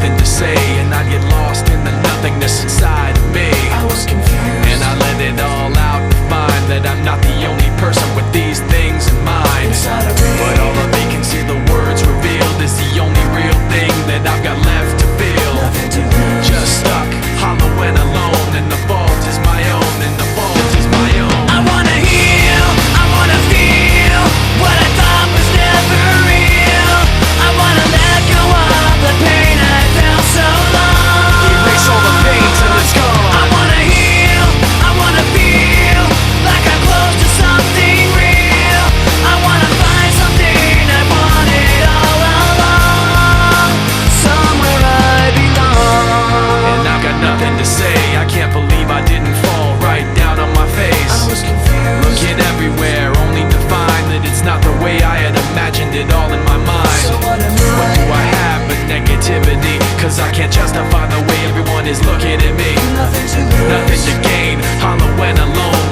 nothing to say, and I'd get lost in the nothingness inside of me. I was confused, and I let it all out to find that I'm not the only person with these things in mind. inside a ring. But all the vacancy the words revealed is the only real thing that I've got left to feel. Nothing to lose. Just stuck, hollow and alone, and the fault is my own, and the fault is my own. I wanna heal, I wanna feel what I thought was never real. I wanna let go of the pain I felt so long. Erase all the pain till it's gone. I wanna heal, I wanna feel like I'm close to something real. I wanna find something I wanted all along, somewhere I belong. And I've got nothing to say, I can't believe I didn't fall right down on my face. I was confused, Looking everywhere, only to find that it's not the way I had imagined it all in my mind. so what am What do I have but negativity? Cause I can't justify the way everyone is looking at me. Nothing to lose. Nothing to gain, hollow and alone.